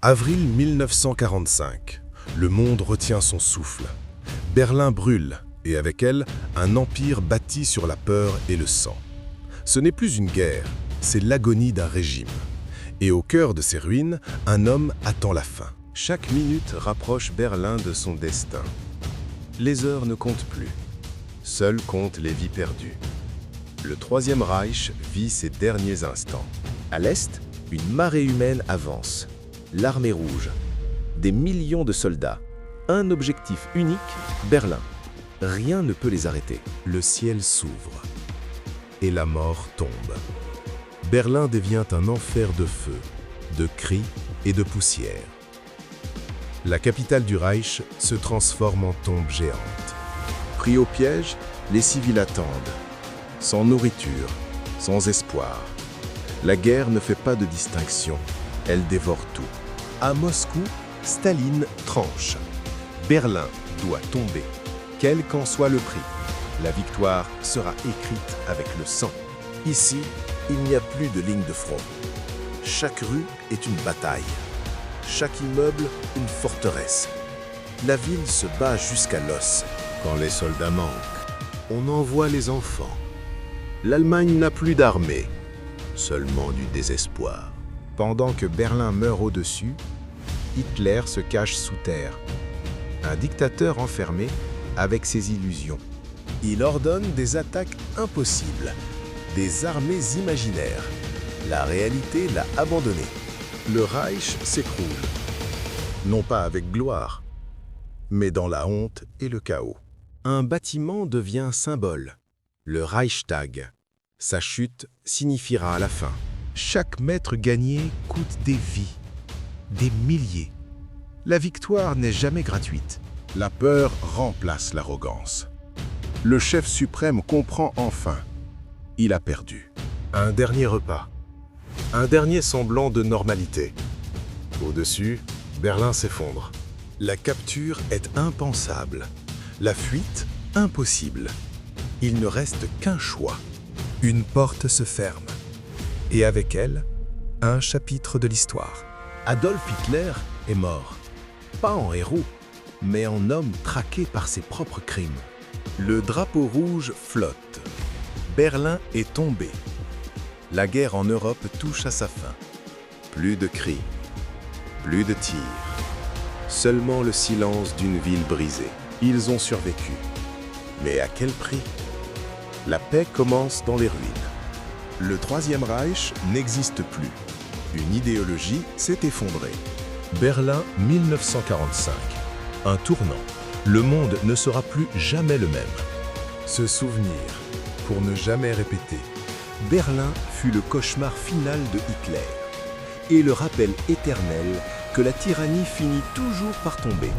Avril 1945. Le monde retient son souffle. Berlin brûle, et avec elle, un empire bâti sur la peur et le sang. Ce n'est plus une guerre, c'est l'agonie d'un régime. Et au cœur de ces ruines, un homme attend la fin. Chaque minute rapproche Berlin de son destin. Les heures ne comptent plus. Seules comptent les vies perdues. Le Troisième Reich vit ses derniers instants. À l'est, une marée humaine avance. L'armée rouge. Des millions de soldats. Un objectif unique, Berlin. Rien ne peut les arrêter. Le ciel s'ouvre. Et la mort tombe. Berlin devient un enfer de feu, de cris et de poussière. La capitale du Reich se transforme en tombe géante. Pris au piège, les civils attendent. Sans nourriture, sans espoir. La guerre ne fait pas de distinction, elle dévore tout. À Moscou, Staline tranche. Berlin doit tomber, quel qu'en soit le prix. La victoire sera écrite avec le sang. Ici, il n'y a plus de ligne de front. Chaque rue est une bataille. Chaque immeuble, une forteresse. La ville se bat jusqu'à l'os. Quand les soldats manquent, on envoie les enfants. L'Allemagne n'a plus d'armée, seulement du désespoir. Pendant que Berlin meurt au-dessus, Hitler se cache sous terre. Un dictateur enfermé avec ses illusions. Il ordonne des attaques impossibles, des armées imaginaires. La réalité l'a abandonné. Le Reich s'écroule. Non pas avec gloire, mais dans la honte et le chaos. Un bâtiment devient symbole, le Reichstag. Sa chute signifiera la fin. Chaque mètre gagné coûte des vies, des milliers. La victoire n'est jamais gratuite. La peur remplace l'arrogance. Le chef suprême comprend enfin. Il a perdu. Un dernier repas. Un dernier semblant de normalité. Au-dessus, Berlin s'effondre. La capture est impensable. La fuite, impossible. Il ne reste qu'un choix. Une porte se ferme. Et avec elle, un chapitre de l'histoire. Adolf Hitler est mort. Pas en héros, mais en homme traqué par ses propres crimes. Le drapeau rouge flotte. Berlin est tombé. La guerre en Europe touche à sa fin. Plus de cris, plus de tirs. Seulement le silence d'une ville brisée. Ils ont survécu. Mais à quel prix? La paix commence dans les ruines. Le Troisième Reich n'existe plus. Une idéologie s'est effondrée. Berlin 1945. Un tournant. Le monde ne sera plus jamais le même. Se souvenir, pour ne jamais répéter. Berlin fut le cauchemar final de Hitler. Et le rappel éternel que la tyrannie finit toujours par tomber.